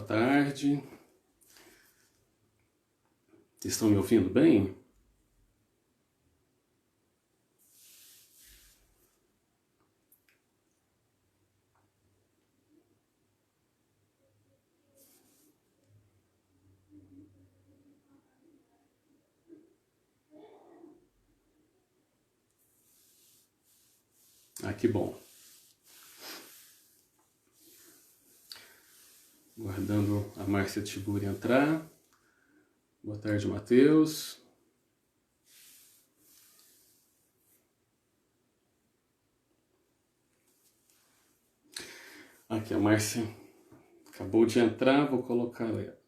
boa tarde. Estão me ouvindo bem? Ah, que bom. Guardando a Márcia Tiburi entrar. Boa tarde, Matheus. Aqui a Márcia acabou de entrar, vou colocar ela.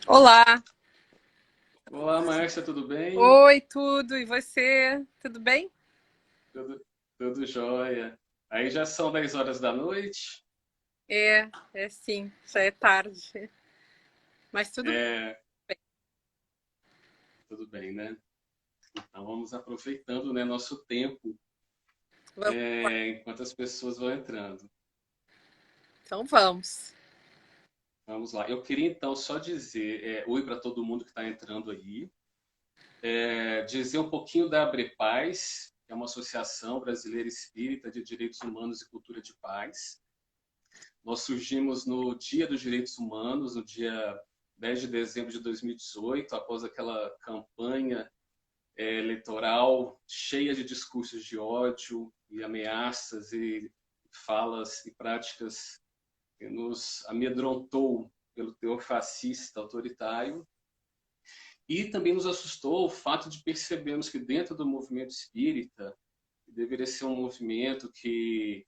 Olá! Olá, Márcia, tudo bem? Oi, tudo, e você? Tudo bem? Tudo jóia. Aí já são 10 horas da noite. É sim, já é tarde, mas tudo É, bem. tudo bem, né? Então vamos aproveitando, né, nosso tempo Vamos, enquanto as pessoas vão entrando. então vamos. Vamos lá. Eu queria então só dizer oi para todo mundo que está entrando aí. Dizer um pouquinho da Abrepaz, que é uma associação brasileira espírita de direitos humanos e cultura de paz. Nós surgimos no Dia dos Direitos Humanos, no dia 10 de dezembro de 2018, após aquela campanha eleitoral cheia de discursos de ódio e ameaças e falas e práticas que nos amedrontou pelo teor fascista autoritário. E também nos assustou o fato de percebermos que dentro do movimento espírita, que deveria ser um movimento que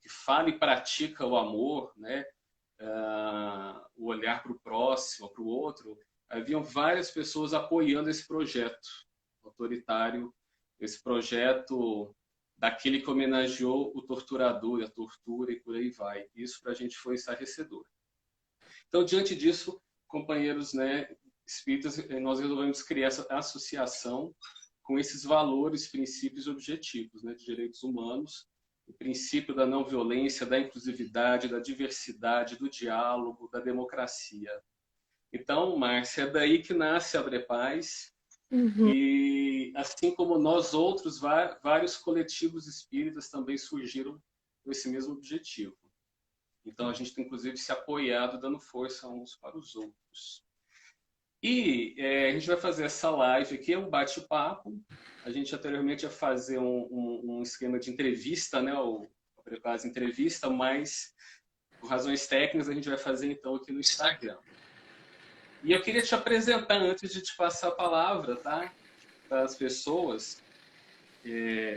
fala e pratica o amor, né? O olhar para o próximo, para o outro, haviam várias pessoas apoiando esse projeto autoritário, esse projeto daquele que homenageou o torturador e a tortura e por aí vai. Isso para a gente foi estarrecedor. Então, diante disso, companheiros, né, espíritas, nós resolvemos criar essa associação com esses valores, princípios e objetivos, né, de direitos humanos, o princípio da não violência, da inclusividade, da diversidade, do diálogo, da democracia. Então, Márcia, é daí que nasce a Abrepaz, Uhum. e assim como nós outros, vários coletivos espíritas também surgiram com esse mesmo objetivo. Então, a gente tem, inclusive, se apoiado, dando força uns para os outros. E a gente vai fazer essa live aqui, é um bate-papo. A gente anteriormente ia fazer um esquema de entrevista, né? O quase entrevista, mas por razões técnicas a gente vai fazer então aqui no Instagram. E eu queria te apresentar antes de te passar a palavra, tá? Para as pessoas.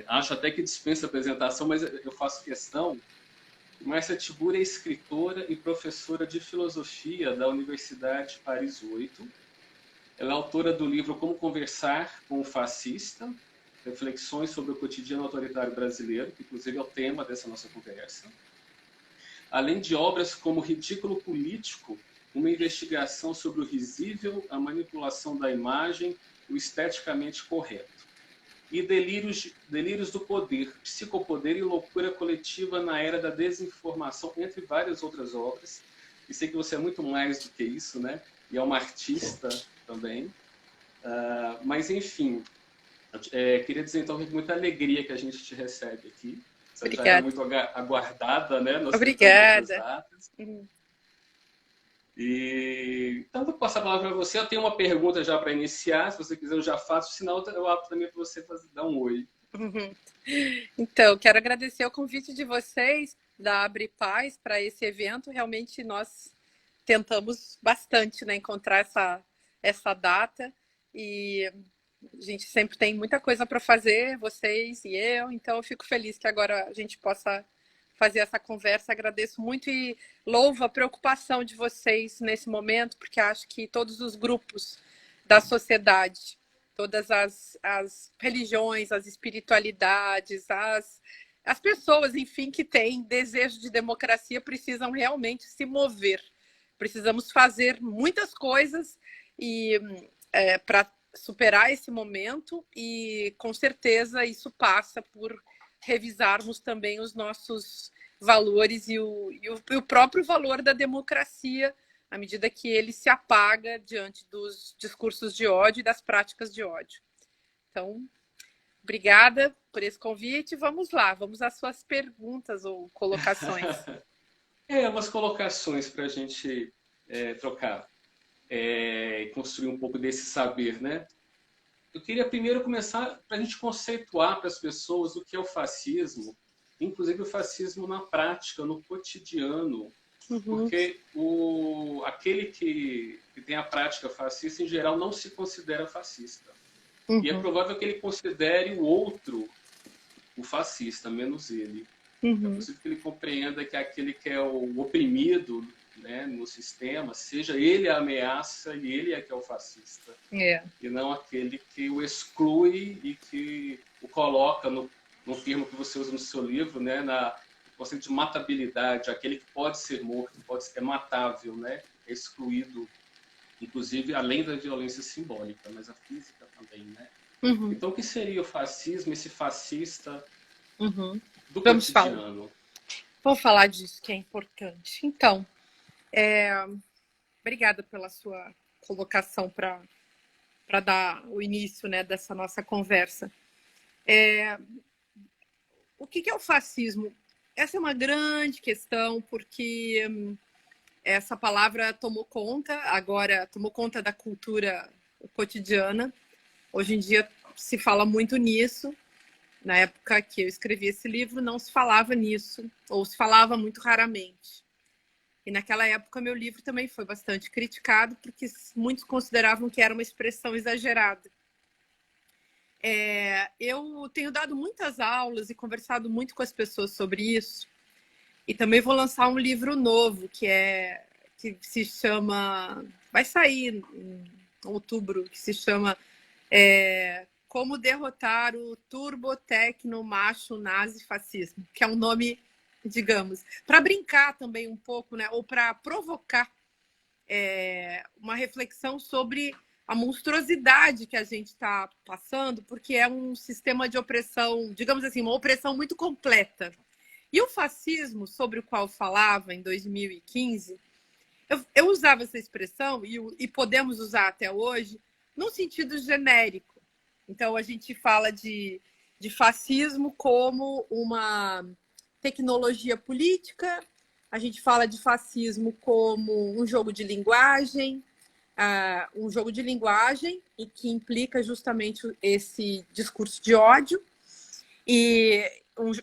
Acho até que dispensa a apresentação, mas eu faço questão. Márcia Tiburi é escritora e professora de filosofia da Universidade Paris 8. Ela é autora do livro Como Conversar com o Fascista, reflexões sobre o cotidiano autoritário brasileiro, que inclusive é o tema dessa nossa conversa. Além de obras como Ridículo Político, uma investigação sobre o risível, a manipulação da imagem, o esteticamente correto. E Delírios do Poder, Psicopoder e Loucura Coletiva na Era da Desinformação, entre várias outras obras. E sei que você é muito mais do que isso, né? E é uma artista também. Mas, enfim, queria dizer então que é muita alegria que a gente te recebe aqui. Você já era Obrigada. muito aguardada, né? Nós tentamos outras Obrigada. datas. Uhum. Então, vou passar a palavra para você. Eu tenho uma pergunta já para iniciar. Se você quiser, eu já faço. Senão, eu abro também para você dar um oi. Uhum. Então, quero agradecer o convite de vocês da Abre Paz para esse evento. Realmente nós tentamos bastante, né, encontrar essa data e a gente sempre tem muita coisa para fazer, vocês e eu, então eu fico feliz que agora a gente possa fazer essa conversa. Agradeço muito e louvo a preocupação de vocês nesse momento, porque acho que todos os grupos da sociedade, todas as religiões, as espiritualidades, as pessoas, enfim, que têm desejo de democracia precisam realmente se mover. Precisamos fazer muitas coisas e para superar esse momento e, com certeza, isso passa por revisarmos também os nossos valores e o próprio valor da democracia, à medida que ele se apaga diante dos discursos de ódio e das práticas de ódio. Então, obrigada por esse convite. Vamos lá, vamos às suas perguntas ou colocações. Umas colocações para a gente trocar e construir um pouco desse saber, né? Eu queria primeiro começar para a gente conceituar para as pessoas o que é o fascismo, inclusive o fascismo na prática, no cotidiano. Uhum. Porque aquele que tem a prática fascista, em geral, não se considera fascista. Uhum. E é provável que ele considere o outro o fascista, menos ele. Uhum. É possível que ele compreenda que aquele que é o oprimido, né, no sistema, seja ele a ameaça e ele é que é o fascista. E não aquele que o exclui e que o coloca no termo que você usa no seu livro, né, no conceito de matabilidade, aquele que pode ser morto, é matável, né, é excluído, inclusive além da violência simbólica, mas a física também, né? Uhum. Então, o que seria o fascismo, esse fascista do cotidiano? Vamos falar disso, que é importante. Então, obrigada pela sua colocação para dar o início, né, dessa nossa conversa. O que é o fascismo? Essa é uma grande questão, porque essa palavra tomou conta da cultura cotidiana. Hoje em dia se fala muito nisso. Na época que eu escrevi esse livro, não se falava nisso, ou se falava muito raramente. E naquela época, meu livro também foi bastante criticado, porque muitos consideravam que era uma expressão exagerada. Eu tenho dado muitas aulas e conversado muito com as pessoas sobre isso. E também vou lançar um livro novo, que se chama... Vai sair em outubro, que se chama Como Derrotar o Turbotecno Macho Nazi Fascismo, que é um nome, digamos, para brincar também um pouco, né? Ou para provocar uma reflexão sobre a monstruosidade que a gente está passando, porque é um sistema de opressão, digamos assim, uma opressão muito completa. E o fascismo, sobre o qual falava em 2015, eu usava essa expressão, e podemos usar até hoje, num sentido genérico. Então, a gente fala de fascismo como uma tecnologia política, a gente fala de fascismo como um jogo de linguagem, e que implica justamente esse discurso de ódio. E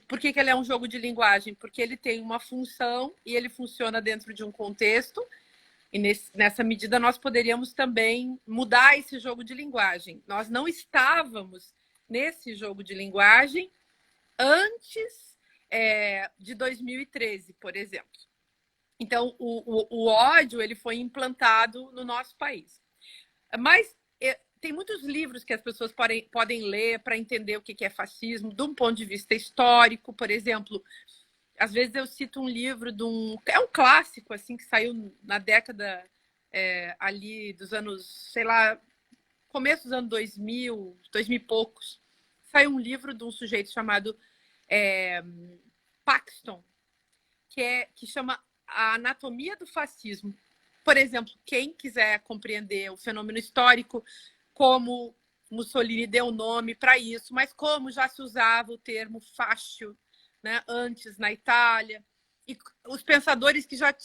por que ele é um jogo de linguagem? Porque ele tem uma função e ele funciona dentro de um contexto. E nessa medida nós poderíamos também mudar esse jogo de linguagem. Nós não estávamos nesse jogo de linguagem antes de 2013, por exemplo. Então, o ódio ele foi implantado no nosso país. Mas tem muitos livros que as pessoas podem ler para entender o que é fascismo, de um ponto de vista histórico, por exemplo. Às vezes eu cito um livro é um clássico, assim, que saiu na década ali dos anos, sei lá, começo dos anos 2000 e poucos. Saiu um livro de um sujeito chamado Paxton, que chama A Anatomia do Fascismo. Por exemplo, quem quiser compreender o fenômeno histórico, como Mussolini deu nome para isso, mas como já se usava o termo fascio, né, antes na Itália, e os pensadores que já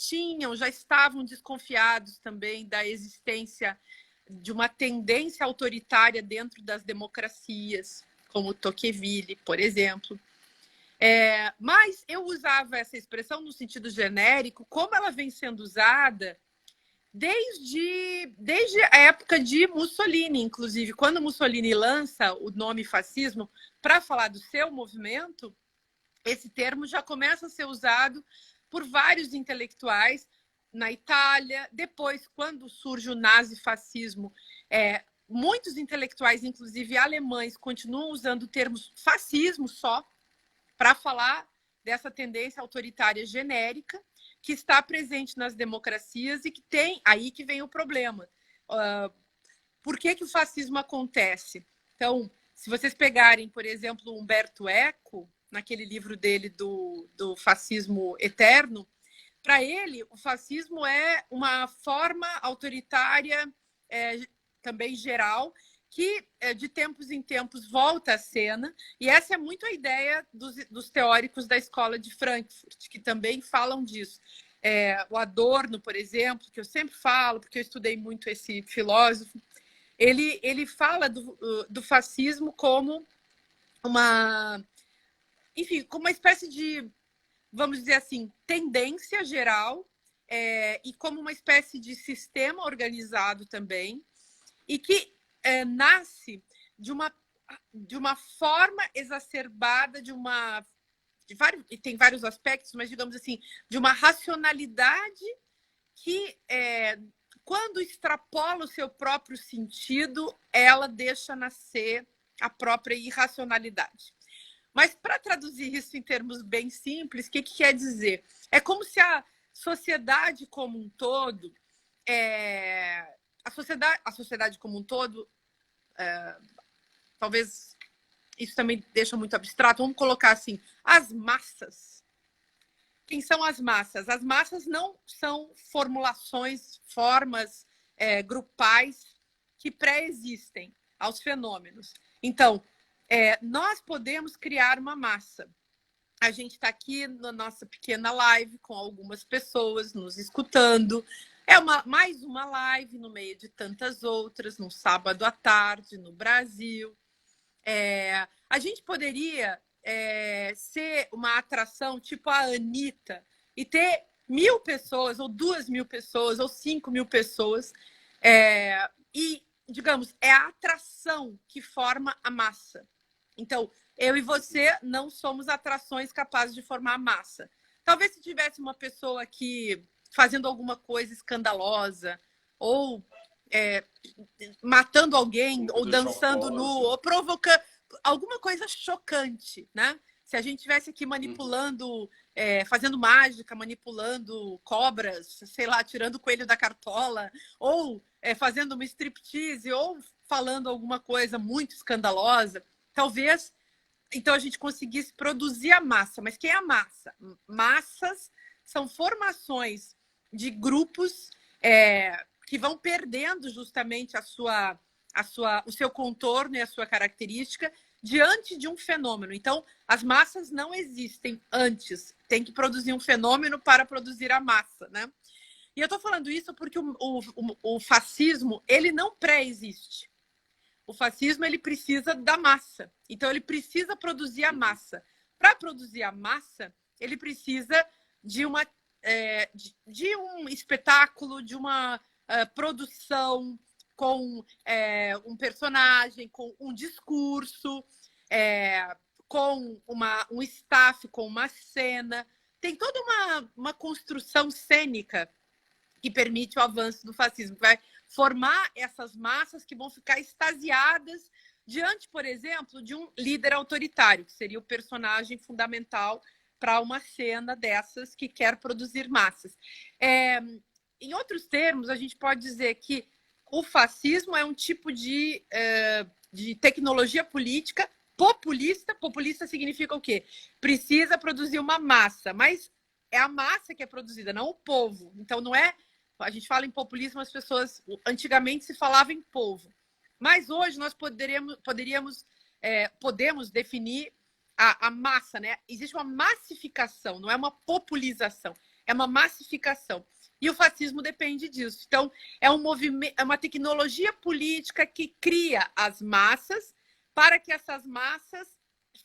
estavam desconfiados também da existência de uma tendência autoritária dentro das democracias, como Tocqueville, por exemplo. Mas eu usava essa expressão no sentido genérico, como ela vem sendo usada desde a época de Mussolini, inclusive. Quando Mussolini lança o nome fascismo para falar do seu movimento, esse termo já começa a ser usado por vários intelectuais na Itália. Depois, quando surge o nazifascismo, muitos intelectuais, inclusive alemães, continuam usando o termo fascismo só, para falar dessa tendência autoritária genérica que está presente nas democracias e que tem aí que vem o problema. Por que o fascismo acontece? Então, se vocês pegarem, por exemplo, Umberto Eco, naquele livro dele do Fascismo Eterno, para ele, o fascismo é uma forma autoritária também geral, que de tempos em tempos volta à cena, e essa é muito a ideia dos teóricos da escola de Frankfurt, que também falam disso. O Adorno, por exemplo, que eu sempre falo, porque eu estudei muito esse filósofo, ele fala do fascismo como como uma espécie de, vamos dizer assim, tendência geral, e como uma espécie de sistema organizado também, e que nasce de uma forma exacerbada e tem vários aspectos, mas digamos assim, de uma racionalidade que, quando extrapola o seu próprio sentido, ela deixa nascer a própria irracionalidade. Mas, para traduzir isso em termos bem simples, o que quer dizer? É como se a sociedade como um todo, a sociedade como um todo, talvez isso também deixa muito abstrato, vamos colocar assim, as massas. Quem são as massas? As massas não são formas grupais que pré-existem aos fenômenos. Então, nós podemos criar uma massa. A gente está aqui na nossa pequena live com algumas pessoas nos escutando. Mais uma live no meio de tantas outras, num sábado à tarde, no Brasil. A gente poderia ser uma atração tipo a Anitta e ter 1.000 pessoas, ou 2.000 pessoas, ou 5.000 pessoas. E, digamos, é a atração que forma a massa. Então, eu e você não somos atrações capazes de formar a massa. Talvez se tivesse uma pessoa aqui fazendo alguma coisa escandalosa, ou matando alguém, ou dançando nu, ou provocando alguma coisa chocante, né? Se a gente estivesse aqui manipulando, fazendo mágica, manipulando cobras, sei lá, tirando o coelho da cartola, ou fazendo uma striptease, ou falando alguma coisa muito escandalosa, talvez então a gente conseguisse produzir a massa. Mas quem é a massa? Massas são formações de grupos que vão perdendo justamente o seu contorno e a sua característica diante de um fenômeno. Então, as massas não existem antes. Tem que produzir um fenômeno para produzir a massa, né? E eu estou falando isso porque o fascismo, ele não pré-existe. O fascismo, ele precisa da massa. Então, ele precisa produzir a massa. Para produzir a massa, ele precisa de um espetáculo, de uma produção com um personagem, com um discurso, com um staff, com uma cena. Tem toda uma construção cênica que permite o avanço do fascismo. Vai formar essas massas que vão ficar extasiadas diante, por exemplo, de um líder autoritário, que seria o personagem fundamental para uma cena dessas que quer produzir massas. Em outros termos, a gente pode dizer que o fascismo é um tipo de tecnologia política populista. Populista significa o quê? Precisa produzir uma massa, mas é a massa que é produzida, não o povo. Então, não é... A gente fala em populismo, as pessoas... Antigamente se falava em povo. Mas hoje nós podemos definir a massa, né? Existe uma massificação, não é uma populização, é uma massificação. E o fascismo depende disso. Então, é uma tecnologia política que cria as massas para que essas massas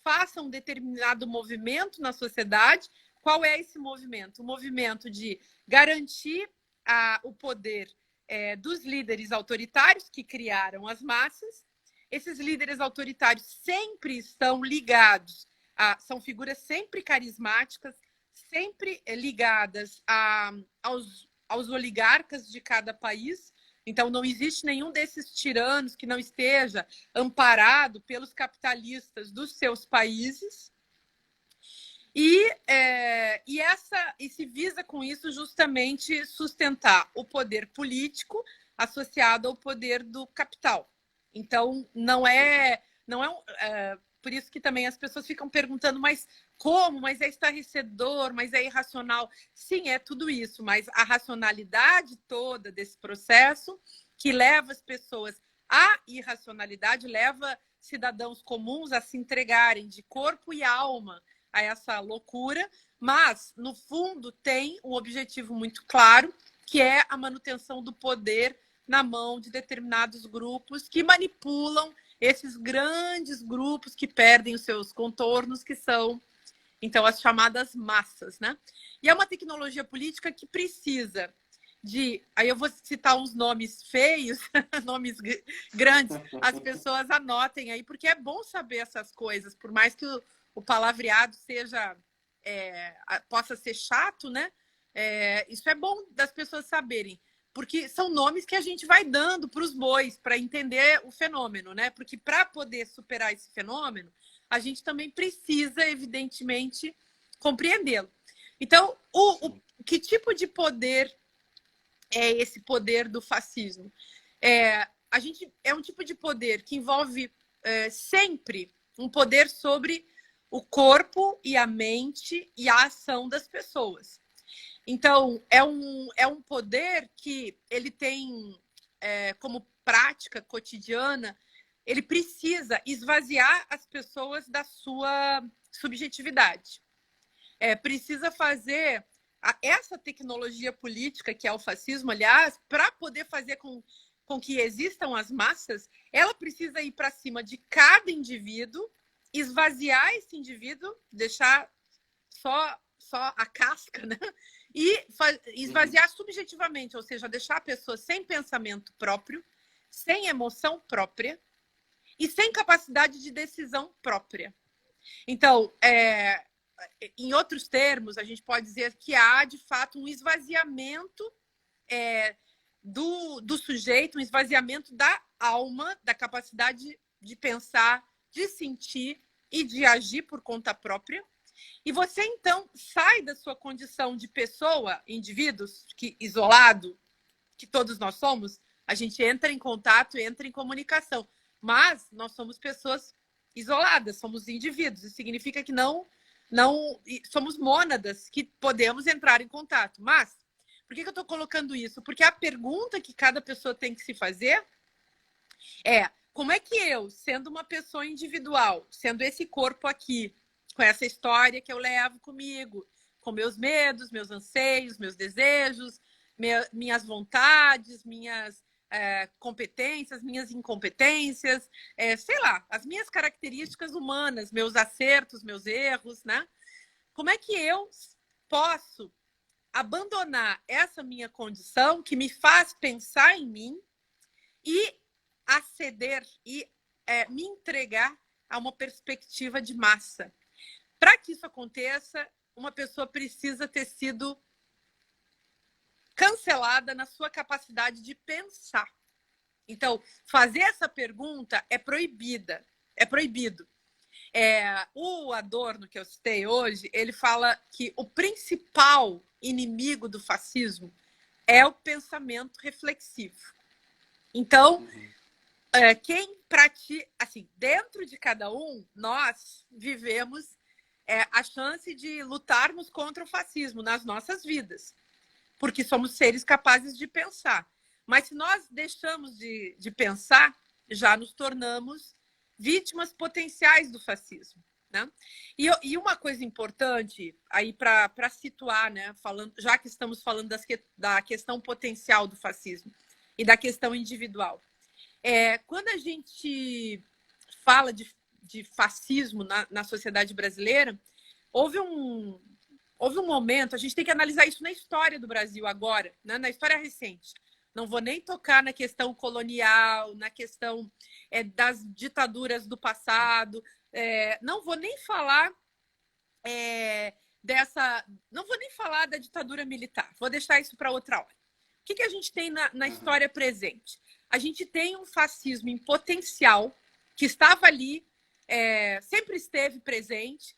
façam um determinado movimento na sociedade. Qual é esse movimento? O movimento de garantir o poder dos líderes autoritários que criaram as massas. Esses líderes autoritários sempre estão ligados, são figuras sempre carismáticas, sempre ligadas aos oligarcas de cada país. Então, não existe nenhum desses tiranos que não esteja amparado pelos capitalistas dos seus países. E se visa com isso justamente sustentar o poder político associado ao poder do capital. Então, por isso que também as pessoas ficam perguntando, mas como? Mas é estarrecedor, mas é irracional. Sim, é tudo isso, mas a racionalidade toda desse processo que leva as pessoas à irracionalidade, leva cidadãos comuns a se entregarem de corpo e alma a essa loucura, mas, no fundo, tem um objetivo muito claro, que é a manutenção do poder na mão de determinados grupos que manipulam esses grandes grupos que perdem os seus contornos, que são, então, as chamadas massas, né? E é uma tecnologia política que precisa de... Aí eu vou citar uns nomes feios, nomes grandes, as pessoas anotem aí, porque é bom saber essas coisas, por mais que o palavreado possa ser chato, né? Isso é bom das pessoas saberem, porque são nomes que a gente vai dando para os bois para entender o fenômeno, né? Porque para poder superar esse fenômeno, a gente também precisa, evidentemente, compreendê-lo. Então, que tipo de poder é esse poder do fascismo? É um tipo de poder que envolve sempre um poder sobre o corpo e a mente e a ação das pessoas. Então, é um poder que ele tem como prática cotidiana, ele precisa esvaziar as pessoas da sua subjetividade. Precisa fazer essa tecnologia política, que é o fascismo, aliás, para poder fazer com que existam as massas, ela precisa ir para cima de cada indivíduo, esvaziar esse indivíduo, deixar só a casca, né? E esvaziar subjetivamente, ou seja, deixar a pessoa sem pensamento próprio, sem emoção própria e sem capacidade de decisão própria. Então, em outros termos, a gente pode dizer que há, de fato, um esvaziamento do sujeito, um esvaziamento da alma, da capacidade de pensar, de sentir e de agir por conta própria. E você, então, sai da sua condição de pessoa, indivíduos, isolado, que todos nós somos, a gente entra em contato, entra em comunicação. Mas nós somos pessoas isoladas, somos indivíduos. Isso significa que não somos mônadas que podemos entrar em contato. Mas, por que eu estou colocando isso? Porque a pergunta que cada pessoa tem que se fazer é: como é que eu, sendo uma pessoa individual, sendo esse corpo aqui, com essa história que eu levo comigo, com meus medos, meus anseios, meus desejos, minhas vontades, minhas competências, minhas incompetências, sei lá, as minhas características humanas, meus acertos, meus erros, né? Como é que eu posso abandonar essa minha condição que me faz pensar em mim e aceder e me entregar a uma perspectiva de massa? Para que isso aconteça, uma pessoa precisa ter sido cancelada na sua capacidade de pensar. Então, fazer essa pergunta é proibida, é proibido. O Adorno, que eu citei hoje, ele fala que o principal inimigo do fascismo é o pensamento reflexivo. Então, quem pratica, assim, dentro de cada um, nós vivemos a chance de lutarmos contra o fascismo nas nossas vidas, porque somos seres capazes de pensar. Mas se nós deixamos de pensar, já nos tornamos vítimas potenciais do fascismo, né? E uma coisa importante aí para situar, né, já que estamos falando da questão potencial do fascismo e da questão individual, quando a gente fala de fascismo na sociedade brasileira, houve um momento, a gente tem que analisar isso na história do Brasil agora, né? Na história recente. Não vou nem tocar na questão colonial, na questão das ditaduras do passado, não vou nem falar não vou nem falar da ditadura militar, vou deixar isso para outra hora. O que a gente tem na história presente? A gente tem um fascismo em potencial que estava ali, sempre esteve presente,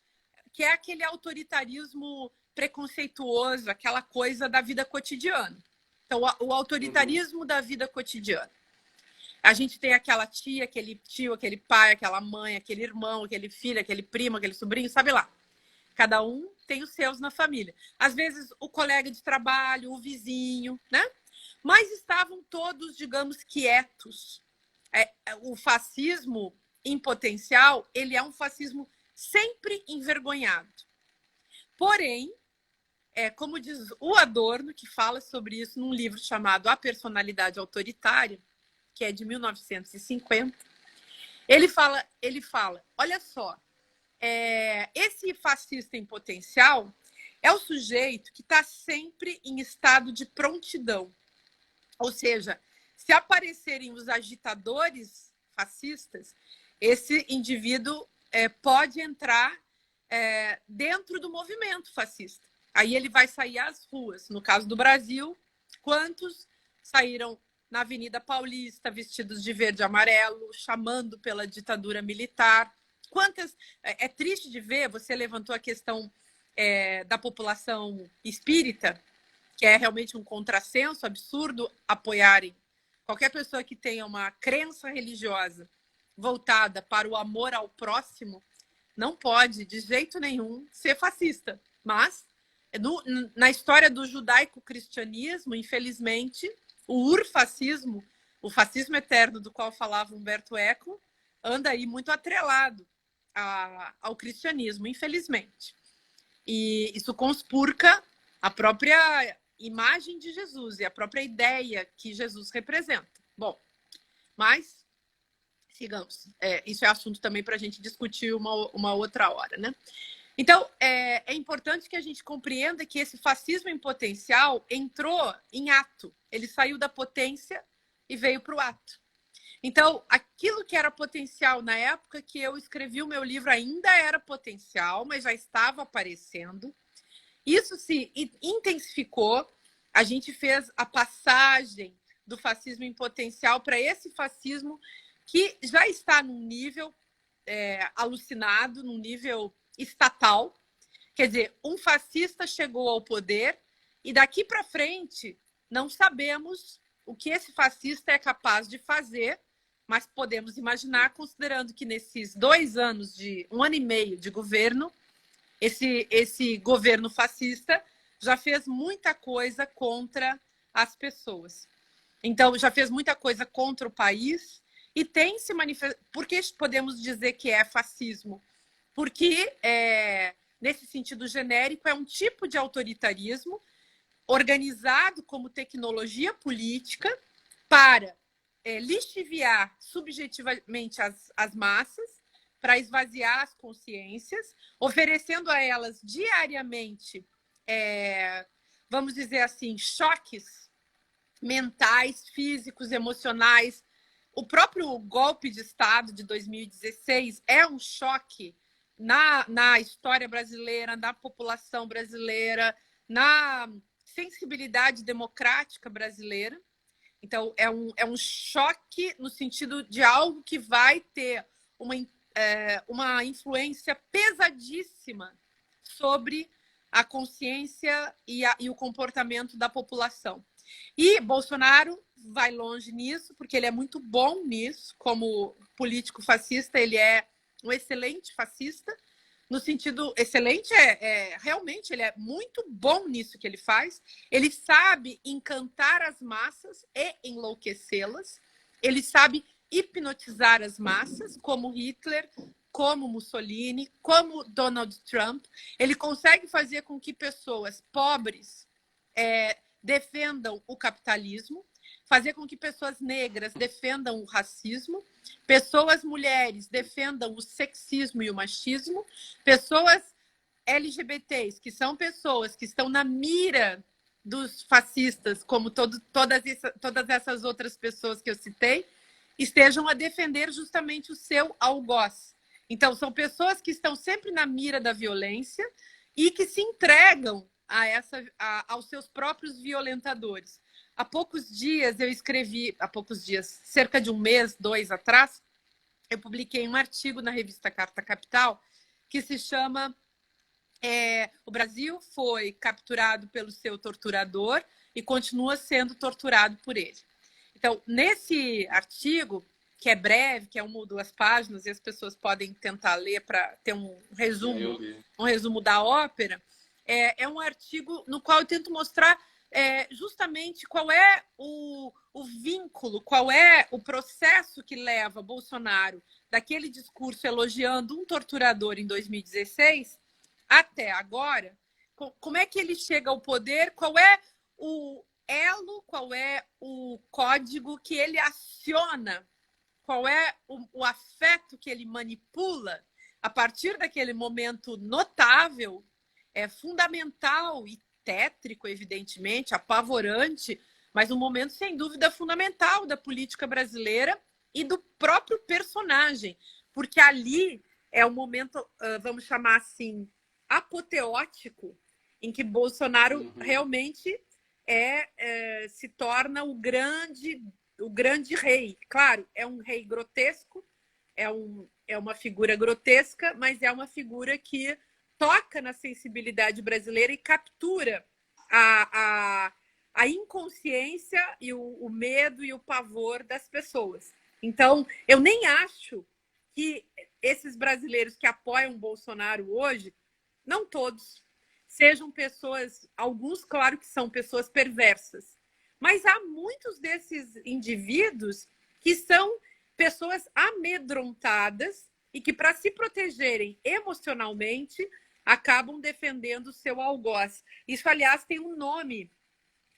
que é aquele autoritarismo preconceituoso, aquela coisa da vida cotidiana. Então, o autoritarismo da vida cotidiana. A gente tem aquela tia, aquele tio, aquele pai, aquela mãe, aquele irmão, aquele filho, aquele primo, aquele sobrinho, sabe lá. Cada um tem os seus na família. Às vezes, o colega de trabalho, o vizinho, né? Mas estavam todos, digamos, quietos. O fascismo em potencial, ele é um fascismo sempre envergonhado. Porém, como diz o Adorno, que fala sobre isso num livro chamado A Personalidade Autoritária, que é de 1950, ele fala, olha só, esse fascista em potencial é o sujeito que está sempre em estado de prontidão. Ou seja, se aparecerem os agitadores fascistas, esse indivíduo pode entrar dentro do movimento fascista. Aí ele vai sair às ruas. No caso do Brasil, quantos saíram na Avenida Paulista vestidos de verde e amarelo, chamando pela ditadura militar? Quantas? É triste de ver, você levantou a questão da população espírita, que é realmente um contrassenso absurdo apoiarem qualquer pessoa que tenha uma crença religiosa voltada para o amor ao próximo, não pode, de jeito nenhum, ser fascista. Mas, na história do judaico-cristianismo, infelizmente, o urfascismo, o fascismo eterno do qual falava Humberto Eco, anda aí muito atrelado ao cristianismo, infelizmente. E isso conspurca a própria imagem de Jesus e a própria ideia que Jesus representa. Bom, mas sigamos. Isso é assunto também para a gente discutir uma outra hora, né? Então, é importante que a gente compreenda que esse fascismo em potencial entrou em ato. Ele saiu da potência e veio para o ato. Então, aquilo que era potencial na época que eu escrevi o meu livro ainda era potencial, mas já estava aparecendo. Isso se intensificou. A gente fez a passagem do fascismo em potencial para esse fascismo que já está num nível alucinado, num nível estatal. Quer dizer, um fascista chegou ao poder e daqui para frente não sabemos o que esse fascista é capaz de fazer, mas podemos imaginar, considerando que nesses 2 anos, 1 ano e meio de governo, esse governo fascista já fez muita coisa contra as pessoas. Então, já fez muita coisa contra o país e tem se manifestado. Por que podemos dizer que é fascismo? Porque, nesse sentido genérico, é um tipo de autoritarismo organizado como tecnologia política para lixiviar subjetivamente as massas, para esvaziar as consciências, oferecendo a elas diariamente, vamos dizer assim, choques mentais, físicos, emocionais. O próprio golpe de Estado de 2016 é um choque na história brasileira, na população brasileira, na sensibilidade democrática brasileira. Então, é um choque no sentido de algo que vai ter uma influência pesadíssima sobre a consciência e o comportamento da população. E Bolsonaro vai longe nisso, porque ele é muito bom nisso, como político fascista, ele é um excelente fascista, no sentido excelente, realmente ele é muito bom nisso que ele faz, ele sabe encantar as massas e enlouquecê-las, ele sabe hipnotizar as massas, como Hitler, como Mussolini, como Donald Trump. Ele consegue fazer com que pessoas pobres defendam o capitalismo, fazer com que pessoas negras defendam o racismo, pessoas mulheres defendam o sexismo e o machismo, pessoas LGBTs, que são pessoas que estão na mira dos fascistas, como todas essas outras pessoas que eu citei, estejam a defender justamente o seu algoz. Então, são pessoas que estão sempre na mira da violência e que se entregam aos seus próprios violentadores. Há poucos dias eu escrevi, cerca de 1 mês, 2 atrás, eu publiquei um artigo na revista Carta Capital que se chama o Brasil foi capturado pelo seu torturador e continua sendo torturado por ele. Então, nesse artigo, que é breve, que é 1 ou 2 páginas, e as pessoas podem tentar ler para ter um resumo da ópera, é um artigo no qual eu tento mostrar justamente qual é o vínculo, qual é o processo que leva Bolsonaro daquele discurso elogiando um torturador em 2016 até agora, como é que ele chega ao poder, qual é o elo, qual é o código que ele aciona, qual é o afeto que ele manipula a partir daquele momento notável, fundamental e tétrico, evidentemente, apavorante, mas um momento, sem dúvida, fundamental da política brasileira e do próprio personagem, porque ali é um momento, vamos chamar assim, apoteótico, em que Bolsonaro realmente se torna o grande rei. Claro, é um rei grotesco, é uma figura grotesca, mas é uma figura que toca na sensibilidade brasileira e captura a inconsciência e o medo e o pavor das pessoas. Então, eu nem acho que esses brasileiros que apoiam Bolsonaro hoje, não todos, sejam pessoas, alguns, claro que são pessoas perversas, mas há muitos desses indivíduos que são pessoas amedrontadas e que, para se protegerem emocionalmente, acabam defendendo o seu algoz. Isso, aliás, tem um nome.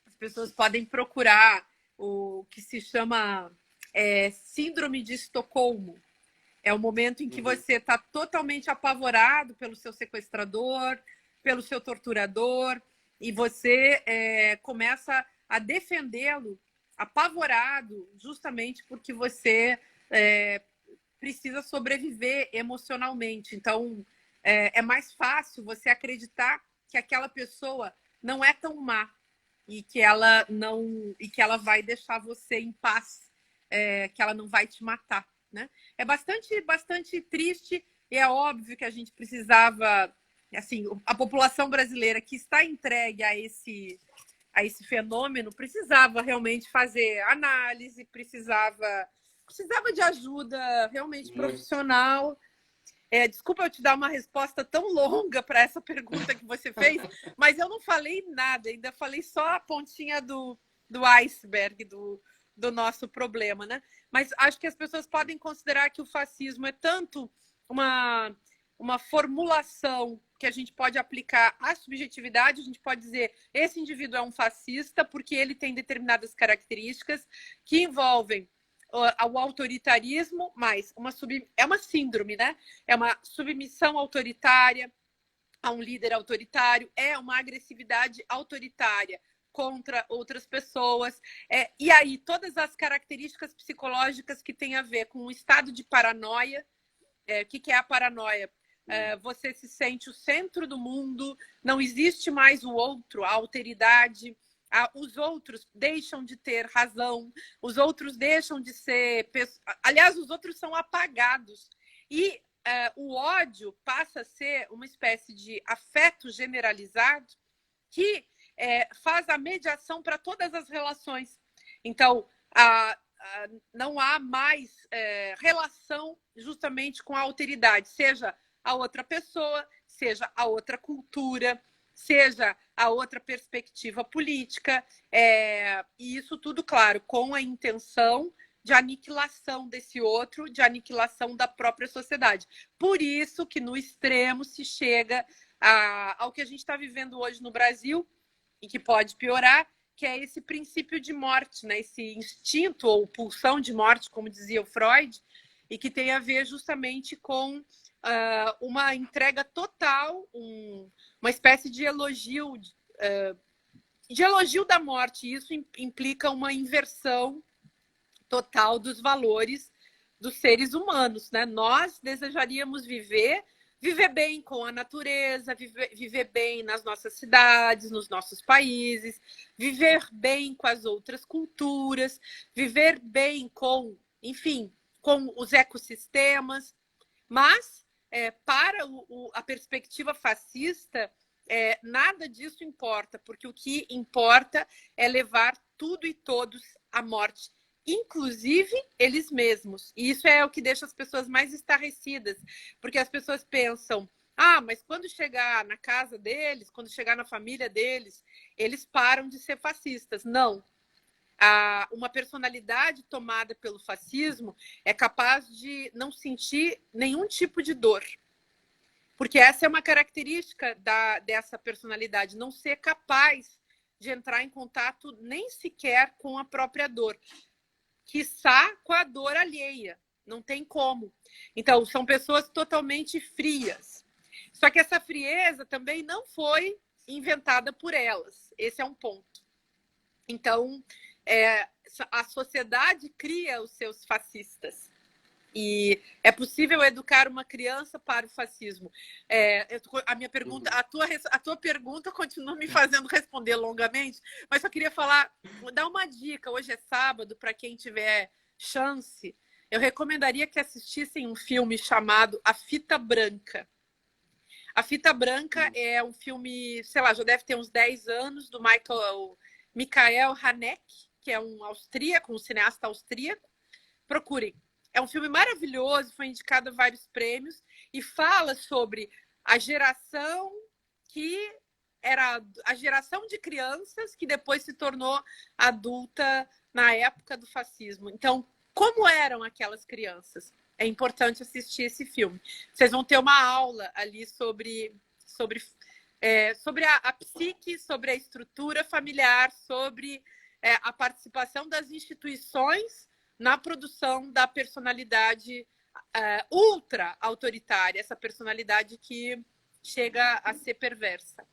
As pessoas podem procurar o que se chama Síndrome de Estocolmo. É o momento em que você está totalmente apavorado pelo seu sequestrador, pelo seu torturador, e você começa a defendê-lo apavorado, justamente porque você precisa sobreviver emocionalmente. Então, é mais fácil você acreditar que aquela pessoa não é tão má e que ela vai deixar você em paz, que ela não vai te matar, né? É bastante triste, e é óbvio que a gente precisava, assim, a população brasileira que está entregue a esse fenômeno precisava realmente fazer análise, precisava de ajuda realmente profissional. Desculpa eu te dar uma resposta tão longa para essa pergunta que você fez, mas eu não falei nada, ainda falei só a pontinha do iceberg do nosso problema, né? Mas acho que as pessoas podem considerar que o fascismo é tanto uma formulação que a gente pode aplicar à subjetividade, a gente pode dizer esse indivíduo é um fascista porque ele tem determinadas características que envolvem o autoritarismo, mas é uma síndrome, né? É uma submissão autoritária a um líder autoritário, é uma agressividade autoritária contra outras pessoas. E aí, todas as características psicológicas que têm a ver com o estado de paranoia. O que é a paranoia? Você se sente o centro do mundo, não existe mais o outro, a alteridade. Os outros deixam de ter razão, os outros deixam de ser... Aliás, os outros são apagados. E o ódio passa a ser uma espécie de afeto generalizado que faz a mediação para todas as relações. Então, não há mais relação justamente com a alteridade, seja a outra pessoa, seja a outra cultura, seja a outra perspectiva política, e isso tudo, claro, com a intenção de aniquilação desse outro, de aniquilação da própria sociedade. Por isso que no extremo se chega ao que a gente está vivendo hoje no Brasil, e que pode piorar, que é esse princípio de morte, né? Esse instinto ou pulsão de morte, como dizia o Freud, e que tem a ver justamente com uma entrega total, uma espécie de elogio da morte. Isso implica uma inversão total dos valores dos seres humanos, né? Nós desejaríamos viver bem com a natureza, viver bem nas nossas cidades, nos nossos países, viver bem com as outras culturas, viver bem com, enfim, com os ecossistemas, mas para a perspectiva fascista, nada disso importa, porque o que importa é levar tudo e todos à morte, inclusive eles mesmos. E isso é o que deixa as pessoas mais estarrecidas, porque as pessoas pensam, mas quando chegar na casa deles, quando chegar na família deles, eles param de ser fascistas. Não. Uma personalidade tomada pelo fascismo é capaz de não sentir nenhum tipo de dor. Porque essa é uma característica dessa personalidade, não ser capaz de entrar em contato nem sequer com a própria dor, quiçá com a dor alheia. Não tem como. Então, são pessoas totalmente frias. Só que essa frieza também não foi inventada por elas. Esse é um ponto. Então, a sociedade cria os seus fascistas. E é possível educar uma criança para o fascismo. A minha pergunta, a tua pergunta continua me fazendo responder longamente, mas só queria dar uma dica. Hoje é sábado, para quem tiver chance, eu recomendaria que assistissem um filme chamado A Fita Branca. A Fita Branca é um filme, sei lá, já deve ter uns 10 anos, do Michael Haneke, que é um cineasta austríaco. Procurem. É um filme maravilhoso, foi indicado a vários prêmios e fala sobre a geração que era a geração de crianças que depois se tornou adulta na época do fascismo. Então, como eram aquelas crianças? É importante assistir esse filme. Vocês vão ter uma aula ali sobre a psique, sobre a estrutura familiar, sobre a participação das instituições na produção da personalidade ultra autoritária, essa personalidade que chega a ser perversa.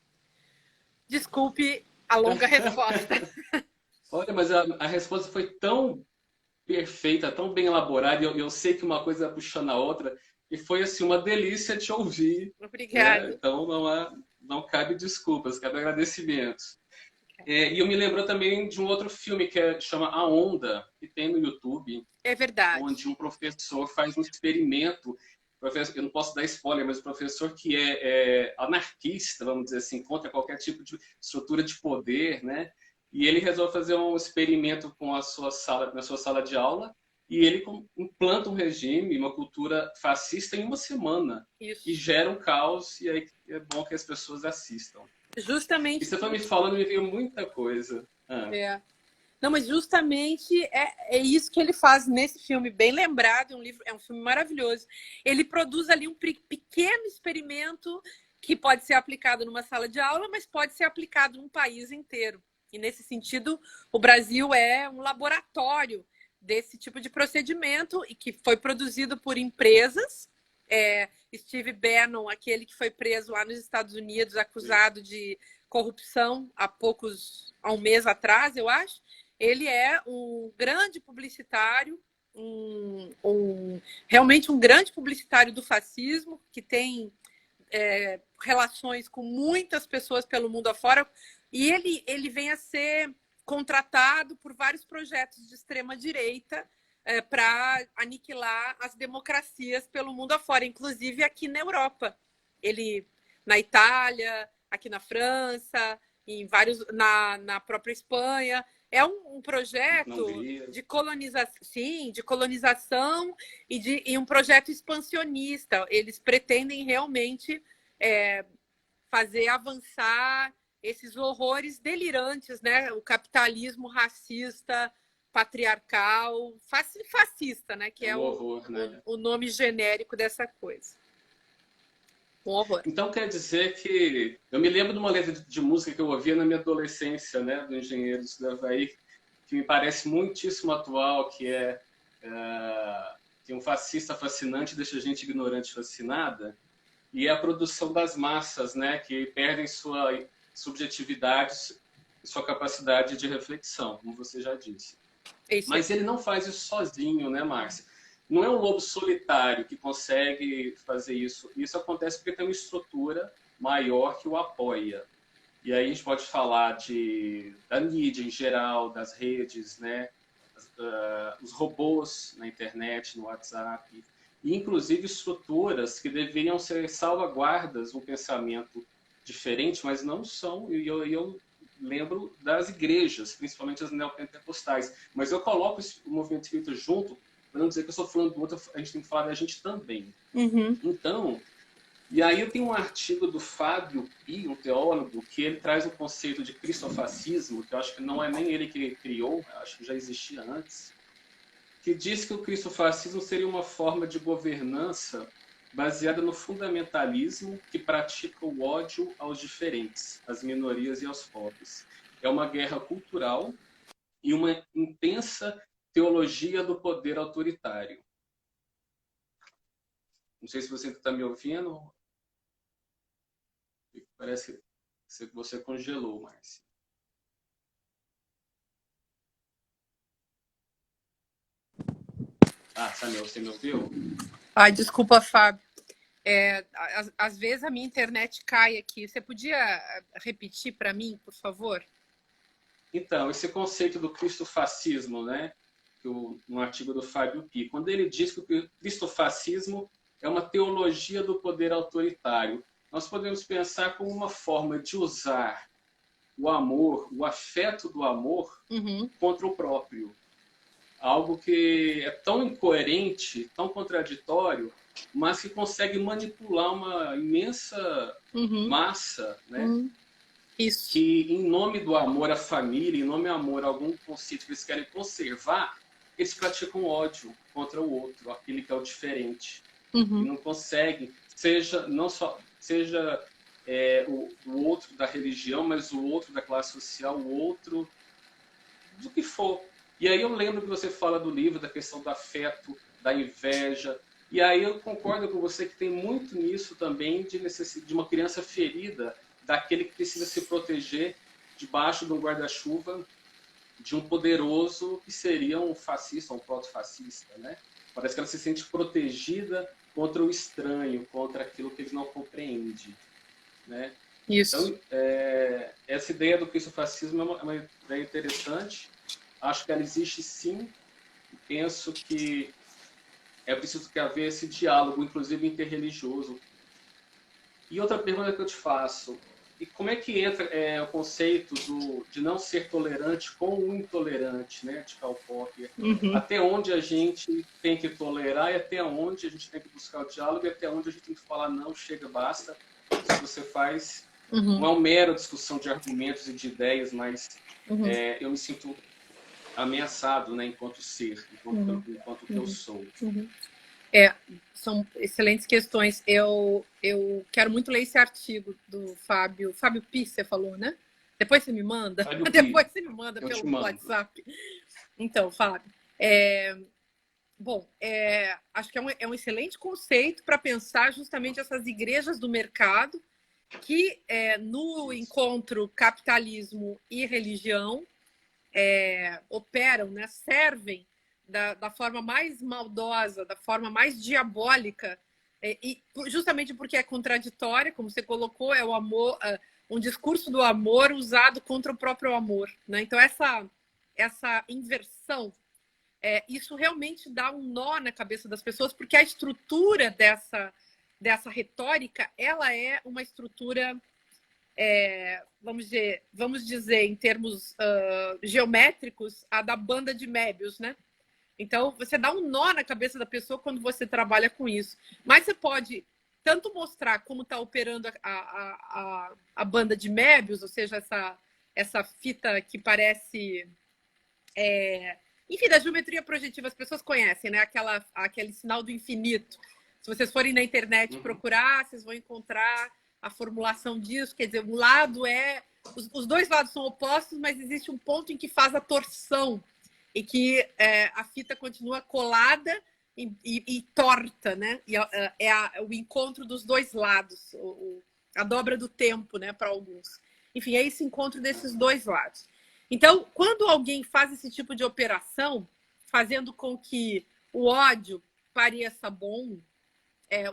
Desculpe a longa resposta. Olha, mas a resposta foi tão perfeita, tão bem elaborada, e eu sei que uma coisa puxando a outra, e foi assim uma delícia te ouvir. Obrigada. Né? Então não cabe desculpas, cabe agradecimentos. E eu me lembro também de um outro filme que chama A Onda, que tem no YouTube. É verdade. Onde um professor faz um experimento. Eu não posso dar spoiler, mas o professor que é anarquista, vamos dizer assim, contra qualquer tipo de estrutura de poder, né? E ele resolve fazer um experimento na sua sala de aula, e ele implanta um regime, uma cultura fascista em uma semana. Isso. E gera um caos, e aí é bom que as pessoas assistam. Justamente. E você foi me falando, me veio muita coisa. Não, mas justamente é isso que ele faz nesse filme, bem lembrado, é um filme maravilhoso. Ele produz ali um pequeno experimento que pode ser aplicado numa sala de aula, mas pode ser aplicado num país inteiro. E nesse sentido, o Brasil é um laboratório desse tipo de procedimento e que foi produzido por empresas. Steve Bannon, aquele que foi preso lá nos Estados Unidos, acusado de corrupção há um mês atrás, eu acho. Ele é um grande publicitário, realmente um grande publicitário do fascismo, que tem relações com muitas pessoas pelo mundo afora, e ele vem a ser contratado por vários projetos de extrema-direita para aniquilar as democracias pelo mundo afora, inclusive aqui na Europa. Ele, na Itália, aqui na França, na própria Espanha. É um projeto de colonização e um projeto expansionista. Eles pretendem realmente fazer avançar esses horrores delirantes, né? O capitalismo racista, patriarcal, fascista, né? Que é horror, né? o nome genérico dessa coisa. Um horror. Então quer dizer que eu me lembro de uma letra de música que eu ouvia na minha adolescência, né, do Engenheiros do Havaí, que me parece muitíssimo atual, que que um fascista fascinante deixa a gente ignorante fascinada, e é a produção das massas, né, que perdem sua subjetividade, sua capacidade de reflexão, como você já disse. Mas ele não faz isso sozinho, né, Márcia? Não é um lobo solitário que consegue fazer isso. Isso acontece porque tem uma estrutura maior que o apoia. E aí a gente pode falar da mídia em geral, das redes, né? Os robôs na internet, no WhatsApp. e inclusive estruturas que deveriam ser salvaguardas um pensamento diferente, mas não são, e eu lembro das igrejas, principalmente as neopentecostais, mas eu coloco o movimento espírita junto, para não dizer que eu estou falando do outro, a gente tem que falar da gente também. Então, e aí eu tenho um artigo do Fábio Pi, um teólogo, que ele traz o conceito de cristofascismo, que eu acho que não é nem ele que criou, acho que já existia antes, que diz que o cristofascismo seria uma forma de governança baseada no fundamentalismo que pratica o ódio aos diferentes, às minorias e aos pobres. É uma guerra cultural e uma intensa teologia do poder autoritário. Não sei se você está me ouvindo. Parece que você congelou, Márcia. Samuel, você me ouviu? Ai, desculpa, Fábio. Às vezes a minha internet cai aqui. Você podia repetir para mim, por favor? Então, esse conceito do cristofascismo, né? No artigo do Fábio Pi, quando ele diz que o cristofascismo é uma teologia do poder autoritário, nós podemos pensar como uma forma de usar o amor, o afeto do amor, contra o próprio. Algo que é tão incoerente, tão contraditório, mas que consegue manipular uma imensa massa, né? Isso. Que, em nome do amor à família, em nome do amor a algum conceito que eles querem conservar, eles praticam ódio contra o outro, aquele que é o diferente. E não conseguem, seja o outro da religião, mas o outro da classe social, o outro do que for. E aí eu lembro que você fala do livro, da questão do afeto, da inveja. E aí eu concordo com você que tem muito nisso também de uma criança ferida, daquele que precisa se proteger debaixo de um guarda-chuva de um poderoso que seria um fascista, um proto-fascista, né? Parece que ela se sente protegida contra o estranho, contra aquilo que ele não compreende, né? Isso. Então, essa ideia do cristofascismo é uma ideia interessante. Acho que ela existe sim. Penso que é preciso que haver esse diálogo, inclusive interreligioso. E outra pergunta que eu te faço, e como é que entra o conceito de não ser tolerante com o intolerante, né, de Karl Popper? Até onde a gente tem que tolerar e até onde a gente tem que buscar o diálogo e até onde a gente tem que falar não, chega, basta. Isso que você faz não é uma mera discussão de argumentos e de ideias, mas eu me sinto ameaçado, né, enquanto ser, enquanto que eu sou. São excelentes questões. Eu quero muito ler esse artigo do Fábio Pi, você falou, né? Depois você me manda. Depois você me manda pelo WhatsApp. Então, Fábio, acho que é um excelente conceito para pensar justamente essas igrejas do mercado que no encontro capitalismo e religião operam, né? Servem da forma mais maldosa, da forma mais diabólica, e justamente porque é contraditória, como você colocou, é o amor, um discurso do amor usado contra o próprio amor, né? Então essa inversão, isso realmente dá um nó na cabeça das pessoas, porque a estrutura dessa retórica, ela é uma estrutura, vamos dizer em termos geométricos, a da banda de Mébius, né? Então, você dá um nó na cabeça da pessoa quando você trabalha com isso. Mas você pode tanto mostrar como está operando a banda de Mébius, ou seja, essa fita que parece... enfim, da geometria projetiva, as pessoas conhecem, né? Aquele sinal do infinito. Se vocês forem na internet procurar, vocês vão encontrar a formulação disso. Quer dizer, um lado os dois lados são opostos, mas existe um ponto em que faz a torção e que a fita continua colada e torta, né? E o encontro dos dois lados, a dobra do tempo, né? Para alguns. Enfim, é esse encontro desses dois lados. Então, quando alguém faz esse tipo de operação, fazendo com que o ódio pareça bom,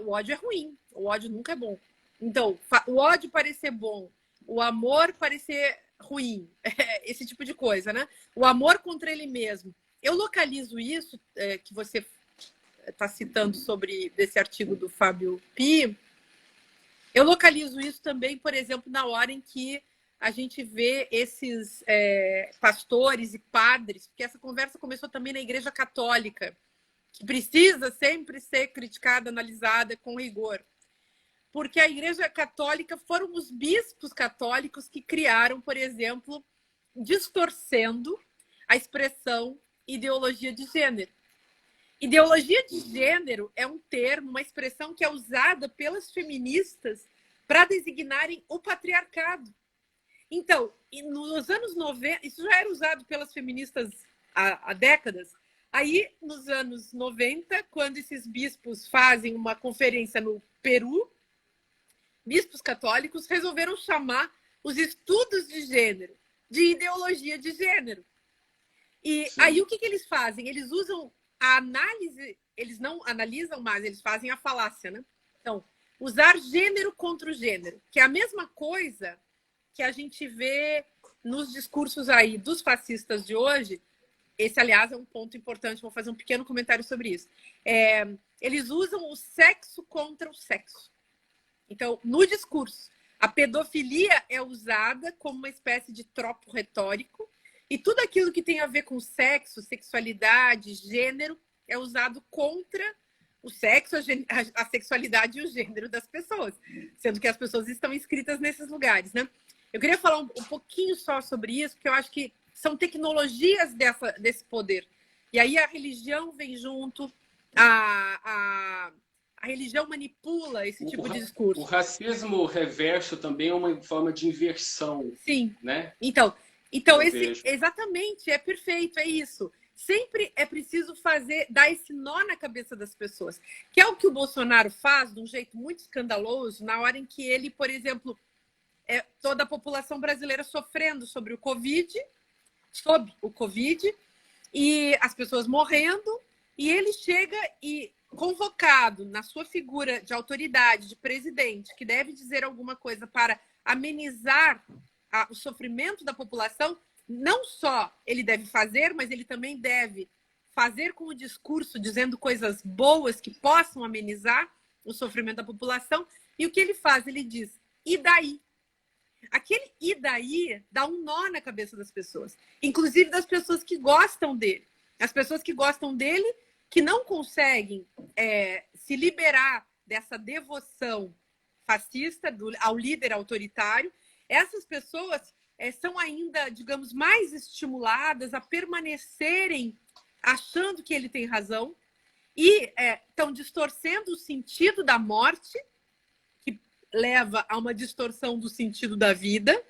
o ódio é ruim, o ódio nunca é bom. Então, o ódio parecer bom, o amor parecer ruim, esse tipo de coisa, né? O amor contra ele mesmo. Eu localizo isso que você tá citando sobre desse artigo do Fábio Pi, eu localizo isso também, por exemplo, na hora em que a gente vê esses pastores e padres, porque essa conversa começou também na Igreja Católica, que precisa sempre ser criticada, analisada com rigor. Porque a Igreja Católica foram os bispos católicos que criaram, por exemplo, distorcendo a expressão ideologia de gênero. Ideologia de gênero é um termo, uma expressão que é usada pelas feministas para designarem o patriarcado. Então, nos anos 90, isso já era usado pelas feministas há décadas. Aí, nos anos 90, quando esses bispos fazem uma conferência no Peru, bispos católicos resolveram chamar os estudos de gênero de ideologia de gênero. E Sim. Aí o que eles fazem? Eles usam a análise, eles não analisam mais, eles fazem a falácia, né? Então, usar gênero contra o gênero, que é a mesma coisa que a gente vê nos discursos aí dos fascistas de hoje. Esse, aliás, é um ponto importante, vou fazer um pequeno comentário sobre isso. Eles usam o sexo contra o sexo. Então, no discurso, a pedofilia é usada como uma espécie de tropo retórico e tudo aquilo que tem a ver com sexo, sexualidade, gênero é usado contra o sexo, a sexualidade e o gênero das pessoas, sendo que as pessoas estão inscritas nesses lugares, né? Eu queria falar um pouquinho só sobre isso, porque eu acho que são tecnologias desse poder. E aí a religião vem junto, a religião manipula esse tipo de discurso. O racismo reverso também é uma forma de inversão. Sim. Né? Então exatamente, é perfeito, é isso. Sempre é preciso dar esse nó na cabeça das pessoas, que é o que o Bolsonaro faz de um jeito muito escandaloso, na hora em que ele, por exemplo, toda a população brasileira sofrendo sob o Covid, e as pessoas morrendo, e ele chega e, convocado na sua figura de autoridade, de presidente, que deve dizer alguma coisa para amenizar o sofrimento da população, não só ele deve fazer, mas ele também deve fazer com o discurso, dizendo coisas boas que possam amenizar o sofrimento da população. E o que ele faz? Ele diz, e daí? Aquele e daí dá um nó na cabeça das pessoas, inclusive das pessoas que gostam dele. As pessoas que gostam dele, que não conseguem se liberar dessa devoção fascista ao líder autoritário, essas pessoas são ainda, digamos, mais estimuladas a permanecerem achando que ele tem razão e estão distorcendo o sentido da morte, que leva a uma distorção do sentido da vida,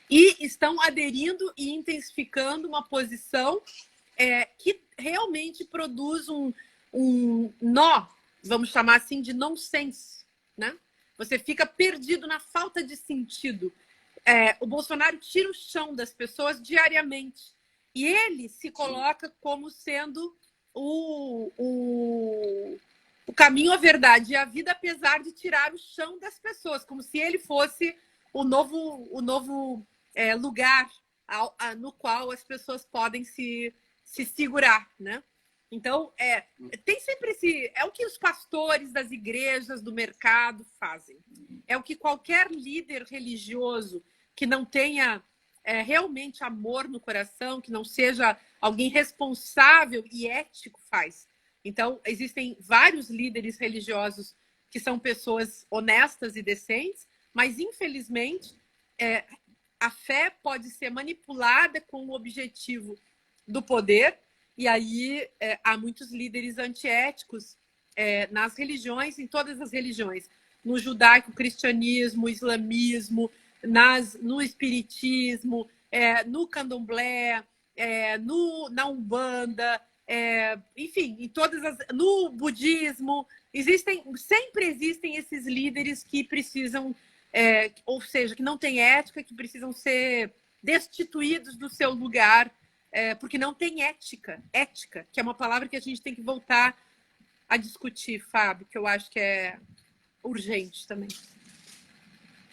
e estão aderindo e intensificando uma posição que realmente produz um nó, vamos chamar assim, de nonsense, né? Você fica perdido na falta de sentido. O Bolsonaro tira o chão das pessoas diariamente. E ele se coloca como sendo o caminho, a verdade e a vida, apesar de tirar o chão das pessoas, como se ele fosse o novo lugar no qual as pessoas podem se segurar, né? Então, tem sempre é o que os pastores das igrejas, do mercado fazem. É o que qualquer líder religioso que não tenha realmente amor no coração, que não seja alguém responsável e ético faz. Então, existem vários líderes religiosos que são pessoas honestas e decentes, mas, infelizmente, a fé pode ser manipulada com o objetivo do poder. E aí há muitos líderes antiéticos nas religiões, em todas as religiões. No judaico, cristianismo, islamismo, no espiritismo, no candomblé, na umbanda, enfim, no budismo. Sempre existem esses líderes que precisam, ou seja, que não têm ética, que precisam ser destituídos do seu lugar, porque não tem ética, que é uma palavra que a gente tem que voltar a discutir, Fábio, que eu acho que é urgente também.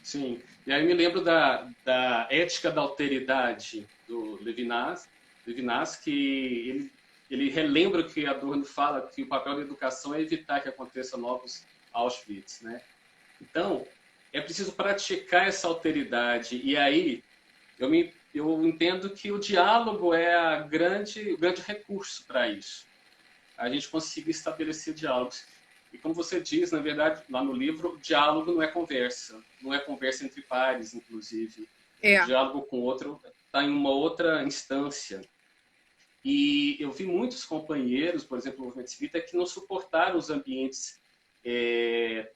Sim, e aí me lembro da ética da alteridade do Levinas, que ele ele relembra o que Adorno fala, que o papel da educação é evitar que aconteça novos Auschwitz, né? Então, é preciso praticar essa alteridade. E aí, eu entendo que o diálogo é o grande recurso para isso. A gente conseguir estabelecer diálogos. E como você diz, na verdade, lá no livro, diálogo não é conversa entre pares, inclusive. O diálogo com o outro está em uma outra instância. E eu vi muitos companheiros, por exemplo, no movimento espírita, que não suportaram os ambientes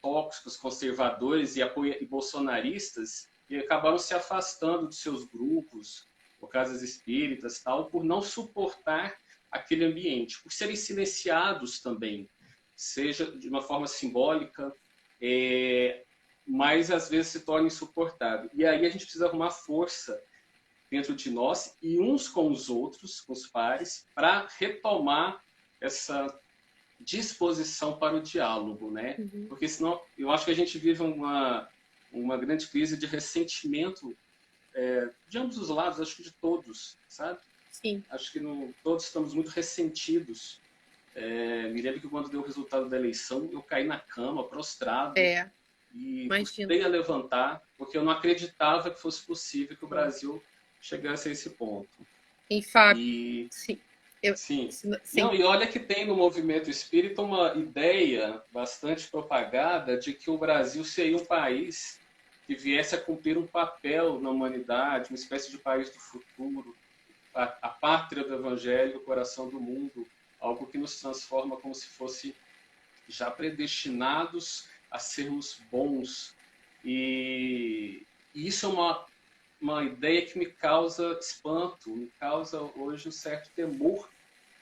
tóxicos, conservadores e bolsonaristas, e acabaram se afastando dos seus grupos, ou casas espíritas, tal, por não suportar aquele ambiente, por serem silenciados também, seja de uma forma simbólica, mas às vezes se torna insuportável. E aí a gente precisa arrumar força dentro de nós e uns com os outros, com os pares, para retomar essa disposição para o diálogo, né? Uhum. Porque senão eu acho que a gente vive uma grande crise de ressentimento de ambos os lados, acho que de todos, sabe? Sim. Acho que todos estamos muito ressentidos. Me lembro que quando deu o resultado da eleição, eu caí na cama, prostrado, e custei a levantar, porque eu não acreditava que fosse possível que o Brasil chegasse a esse ponto. Em fato, sim. Sim. Não, e olha que tem no movimento espírita uma ideia bastante propagada de que o Brasil seria um país que viesse a cumprir um papel na humanidade, uma espécie de país do futuro, a pátria do evangelho, o coração do mundo, algo que nos transforma como se fosse já predestinados a sermos bons. E isso é uma ideia que me causa espanto, me causa hoje um certo temor,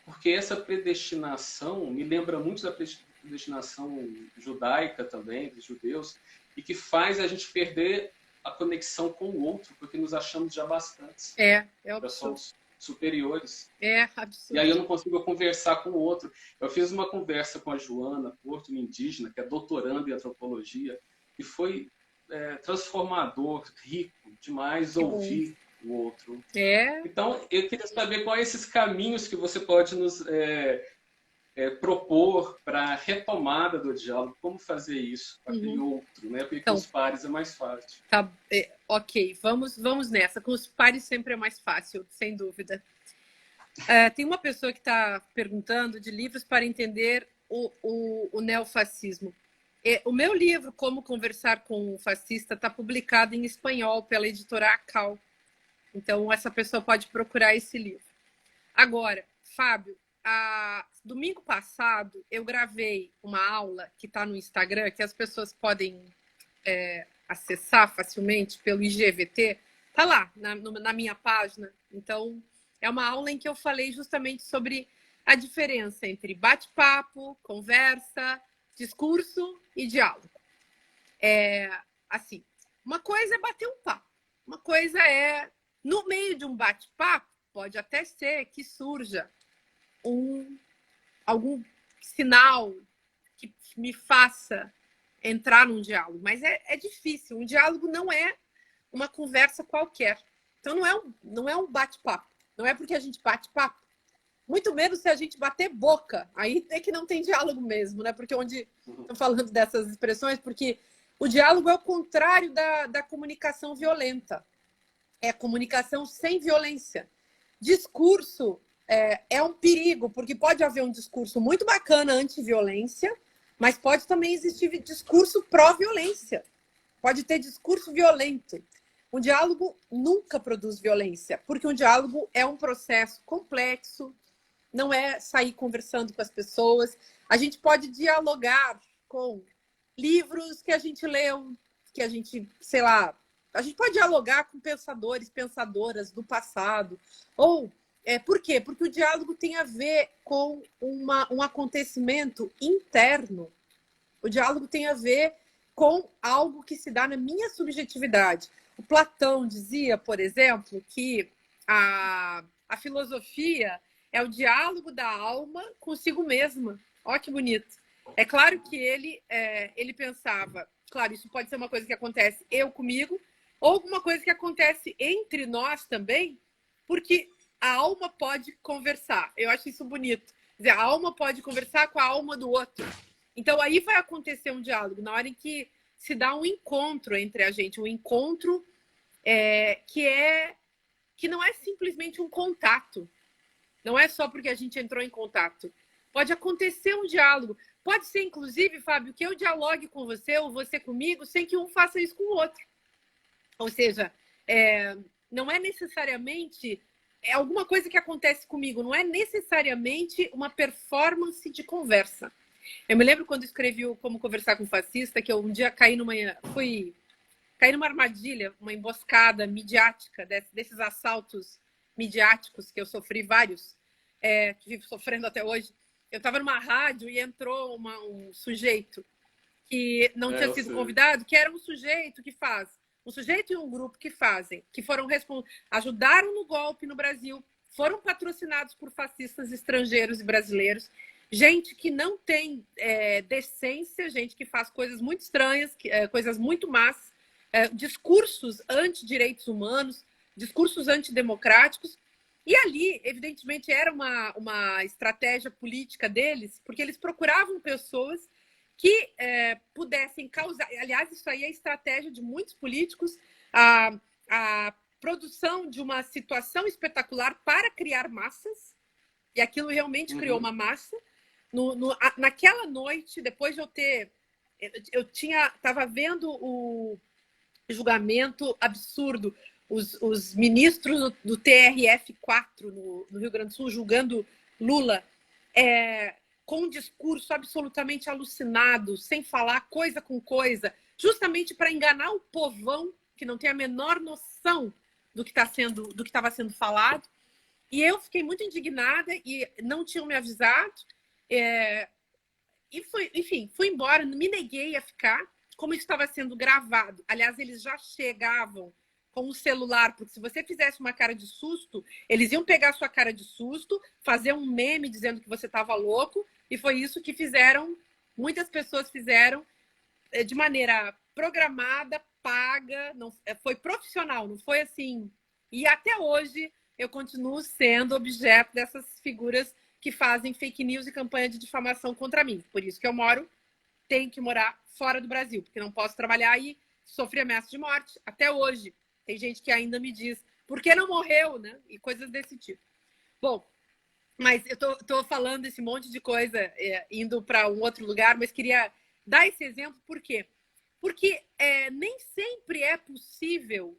porque essa predestinação me lembra muito da predestinação judaica também, dos judeus, e que faz a gente perder a conexão com o outro, porque nos achamos já bastantes. Somos superiores. Absurdo. E aí eu não consigo conversar com o outro. Eu fiz uma conversa com a Joana Porto, uma indígena, que é doutoranda em antropologia, e foi transformador, rico demais ouvir o outro. Então, eu queria saber quais esses caminhos que você pode nos propor para a retomada do diálogo, como fazer isso com aquele outro, né? Porque com os pares é mais fácil. Tá, ok, vamos nessa. Com os pares sempre é mais fácil, sem dúvida. Tem uma pessoa que está perguntando de livros para entender o neofascismo. O meu livro, Como Conversar com o Fascista, está publicado em espanhol pela editora Acal. Então, essa pessoa pode procurar esse livro. Agora, Fábio, domingo passado, eu gravei uma aula que está no Instagram, que as pessoas podem acessar facilmente pelo IGVT. Está lá, na minha página. Então, é uma aula em que eu falei justamente sobre a diferença entre bate-papo, conversa, discurso e diálogo. Assim, uma coisa é bater um papo. Uma coisa é, no meio de um bate-papo, pode até ser que surja algum sinal que me faça entrar num diálogo. Mas é difícil. Um diálogo não é uma conversa qualquer. Então, não é um bate-papo. Não é porque a gente bate papo. Muito menos se a gente bater boca. Aí é que não tem diálogo mesmo, né? Porque onde estou falando dessas expressões, porque o diálogo é o contrário da comunicação violenta. É comunicação sem violência. Discurso é um perigo, porque pode haver um discurso muito bacana anti-violência, mas pode também existir discurso pró-violência. Pode ter discurso violento. Um diálogo nunca produz violência, porque um diálogo é um processo complexo, não é sair conversando com as pessoas. A gente pode dialogar com livros que a gente leu, que a gente, sei lá, a gente pode dialogar com pensadores, pensadoras do passado. Ou, por quê? Porque o diálogo tem a ver com um acontecimento interno. O diálogo tem a ver com algo que se dá na minha subjetividade. O Platão dizia, por exemplo, que a filosofia é o diálogo da alma consigo mesma. Olha que bonito. É claro que ele pensava, claro, isso pode ser uma coisa que acontece eu comigo, ou alguma coisa que acontece entre nós também, porque a alma pode conversar. Eu acho isso bonito. Quer dizer, a alma pode conversar com a alma do outro. Então, aí vai acontecer um diálogo, na hora em que se dá um encontro entre a gente, um encontro que não é simplesmente um contato. Não é só porque a gente entrou em contato. Pode acontecer um diálogo. Pode ser, inclusive, Fábio, que eu dialogue com você ou você comigo sem que um faça isso com o outro. Ou seja, não é necessariamente alguma coisa que acontece comigo, não é necessariamente uma performance de conversa. Eu me lembro quando escrevi o Como Conversar com um Fascista, que eu um dia caí numa armadilha, uma emboscada midiática, desses assaltos midiáticos, que eu sofri vários, que vivo sofrendo até hoje. Eu estava numa rádio e entrou um sujeito que não tinha sido convidado, que era um sujeito e um grupo que ajudaram no golpe no Brasil, foram patrocinados por fascistas estrangeiros e brasileiros, gente que não tem decência, gente que faz coisas muito estranhas, coisas muito más, discursos anti-direitos humanos, discursos antidemocráticos. E ali, evidentemente, era uma estratégia política deles, porque eles procuravam pessoas que pudessem causar... Aliás, isso aí é estratégia de muitos políticos, a produção de uma situação espetacular para criar massas, e aquilo realmente criou uma massa. Naquela noite, depois de eu estava vendo o julgamento absurdo, os ministros do TRF4 no Rio Grande do Sul julgando Lula, com um discurso absolutamente alucinado, sem falar coisa com coisa, justamente para enganar o povão que não tem a menor noção do que estava sendo falado. E eu fiquei muito indignada e não tinham me avisado. Enfim, fui embora, me neguei a ficar, como isso estava sendo gravado. Aliás, eles já chegavam com o celular, porque se você fizesse uma cara de susto, eles iam pegar a sua cara de susto, fazer um meme dizendo que você estava louco, e foi isso que fizeram, muitas pessoas fizeram de maneira programada, paga, não, foi profissional, não foi assim. E até hoje eu continuo sendo objeto dessas figuras que fazem fake news e campanha de difamação contra mim. Por isso que eu tenho que morar fora do Brasil, porque não posso trabalhar e sofri ameaça de morte. Até hoje, tem gente que ainda me diz, por que não morreu, né? E coisas desse tipo. Bom, mas eu tô falando esse monte de coisa, indo para um outro lugar, mas queria dar esse exemplo, por quê? Porque nem sempre é possível,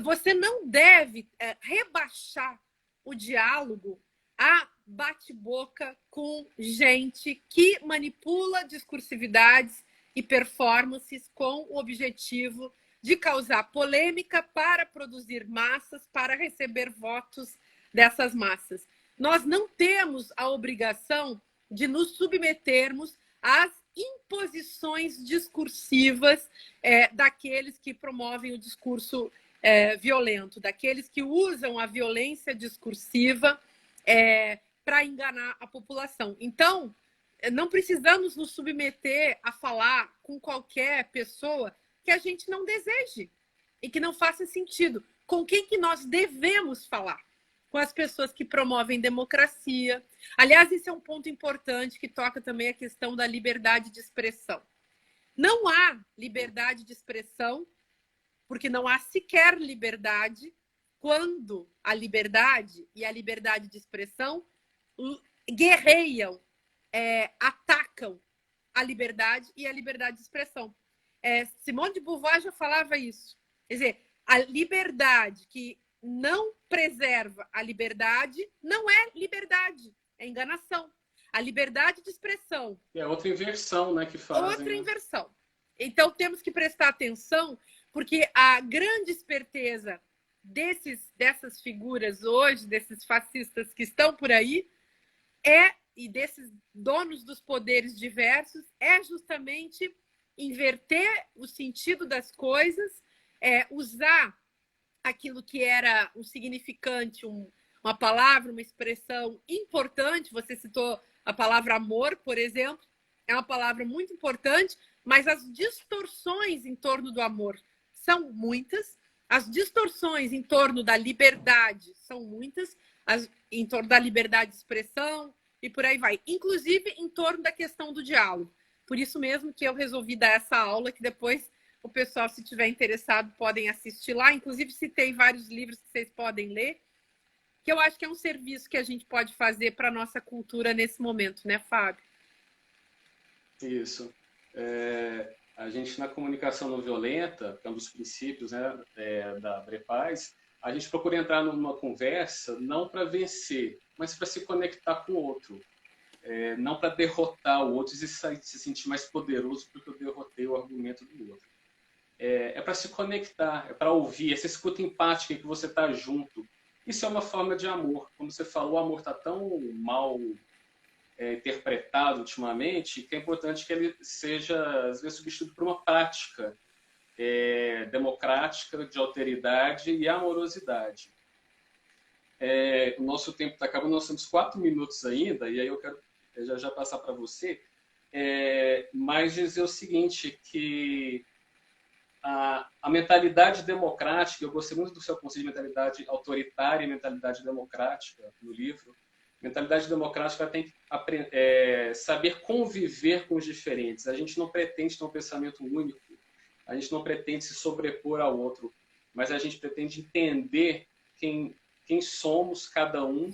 você não deve rebaixar o diálogo a bate-boca com gente que manipula discursividades e performances com o objetivo de causar polêmica para produzir massas, para receber votos dessas massas. Nós não temos a obrigação de nos submetermos às imposições discursivas daqueles que promovem o discurso violento, daqueles que usam a violência discursiva para enganar a população. Então, não precisamos nos submeter a falar com qualquer pessoa que a gente não deseje e que não faça sentido. Com quem que nós devemos falar? Com as pessoas que promovem democracia. Aliás, esse é um ponto importante que toca também a questão da liberdade de expressão. Não há liberdade de expressão, porque não há sequer liberdade quando a liberdade e a liberdade de expressão guerreiam, atacam a liberdade e a liberdade de expressão. Simone de Beauvoir já falava isso. Quer dizer, a liberdade que não preserva a liberdade não é liberdade, é enganação. A liberdade de expressão... É outra inversão, né, que fazem. Outra inversão. Então, temos que prestar atenção, porque a grande esperteza dessas figuras hoje, desses fascistas que estão por aí, e desses donos dos poderes diversos, é justamente inverter o sentido das coisas, usar aquilo que era um significante, uma palavra, uma expressão importante. Você citou a palavra amor, por exemplo, é uma palavra muito importante, mas as distorções em torno do amor são muitas. as distorções em torno da liberdade são muitas, em torno da liberdade de expressão e por aí vai. Inclusive em torno da questão do diálogo. Por isso mesmo que eu resolvi dar essa aula, que depois o pessoal, se tiver interessado, podem assistir lá. Inclusive, citei vários livros que vocês podem ler, que eu acho que é um serviço que a gente pode fazer para a nossa cultura nesse momento, né, Fábio? Isso. A gente, na comunicação não violenta, que é um dos princípios, né, da Brepaz, a gente procura entrar numa conversa não para vencer, mas para se conectar com o outro. Não para derrotar o outro e se sentir mais poderoso porque eu derrotei o argumento do outro. Para se conectar, é para ouvir, essa escuta empática que você está junto. Isso é uma forma de amor. Como você falou, o amor está tão mal interpretado ultimamente que é importante que ele seja, às vezes, substituído por uma prática democrática, de alteridade e amorosidade. O nosso tempo está acabando, nós temos 4 minutos ainda, e aí eu quero já passar para você, mas dizer o seguinte, que a mentalidade democrática, eu gostei muito do seu conceito de mentalidade autoritária e mentalidade democrática no livro. Mentalidade democrática tem que saber conviver com os diferentes. A gente não pretende ter um pensamento único, a gente não pretende se sobrepor ao outro, mas a gente pretende entender quem somos, cada um,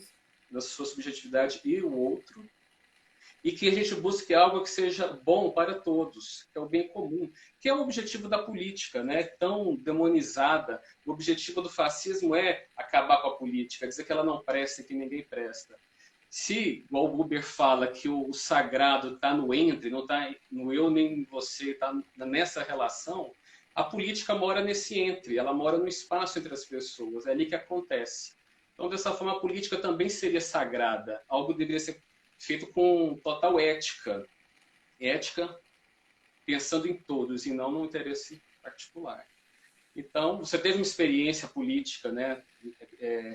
na sua subjetividade e o outro, e que a gente busque algo que seja bom para todos, que é o bem comum, que é o objetivo da política, né? Tão demonizada. O objetivo do fascismo é acabar com a política, dizer que ela não presta e que ninguém presta. Se, igual o Buber fala, que o sagrado está no entre, não está no eu nem você, está nessa relação, a política mora nesse entre, ela mora no espaço entre as pessoas, é ali que acontece. Então, dessa forma, a política também seria sagrada, algo deveria ser feito com total ética. Ética pensando em todos e não no interesse particular. Então, você teve uma experiência política, né,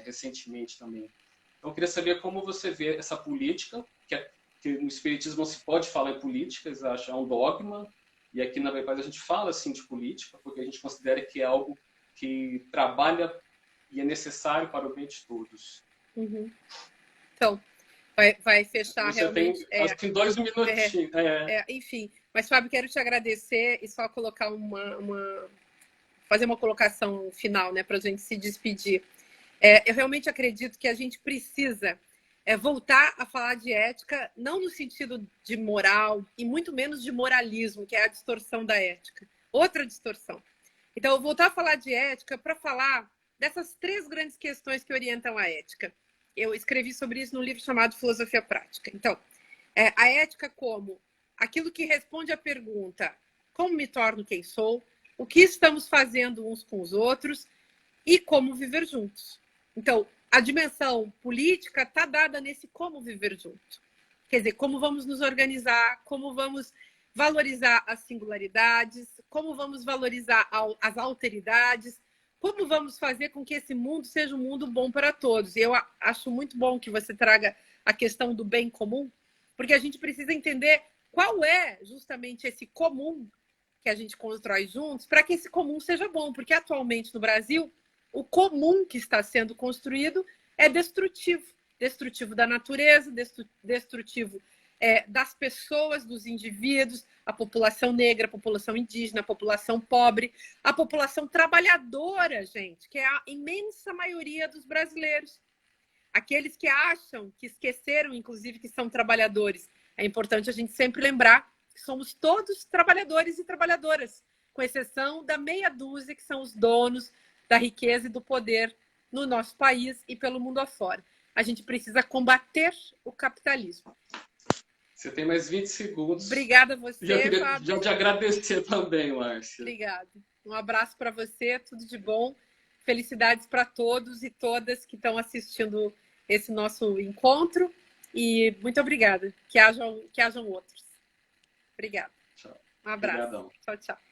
recentemente também. Então, eu queria saber como você vê essa política, que no Espiritismo não se pode falar em política, eles acham um dogma, e aqui na Brepaz a gente fala assim de política, porque a gente considera que é algo que trabalha e é necessário para o bem de todos. Uhum. Então, vai fechar você realmente. Tem, acho que 2 minutinhos. Enfim, mas Fábio, quero te agradecer e só colocar fazer uma colocação final, né, para a gente se despedir. Eu realmente acredito que a gente precisa voltar a falar de ética, não no sentido de moral e muito menos de moralismo, que é a distorção da ética. Outra distorção. Então, voltar a falar de ética para falar dessas 3 grandes questões que orientam a ética. Eu escrevi sobre isso num livro chamado Filosofia Prática. Então, a ética como aquilo que responde à pergunta: como me torno quem sou? O que estamos fazendo uns com os outros? E como viver juntos. Então, a dimensão política está dada nesse como viver junto. Quer dizer, como vamos nos organizar, como vamos valorizar as singularidades, como vamos valorizar as alteridades, como vamos fazer com que esse mundo seja um mundo bom para todos. E eu acho muito bom que você traga a questão do bem comum, porque a gente precisa entender qual é justamente esse comum que a gente constrói juntos para que esse comum seja bom, porque atualmente no Brasil o comum que está sendo construído é destrutivo. Destrutivo da natureza, destrutivo das pessoas, dos indivíduos, a população negra, a população indígena, a população pobre, a população trabalhadora, gente, que é a imensa maioria dos brasileiros. Aqueles que acham, que esqueceram, inclusive, que são trabalhadores. É importante a gente sempre lembrar que somos todos trabalhadores e trabalhadoras, com exceção da meia dúzia que são os donos da riqueza e do poder no nosso país e pelo mundo afora. A gente precisa combater o capitalismo. Você tem mais 20 segundos. Obrigada a você, Fábio. Já te agradecer também, Márcia. Obrigada. Um abraço para você, tudo de bom. Felicidades para todos e todas que estão assistindo esse nosso encontro. E muito obrigada. Que hajam outros. Obrigada. Tchau. Um abraço. Obrigadão. Tchau, tchau.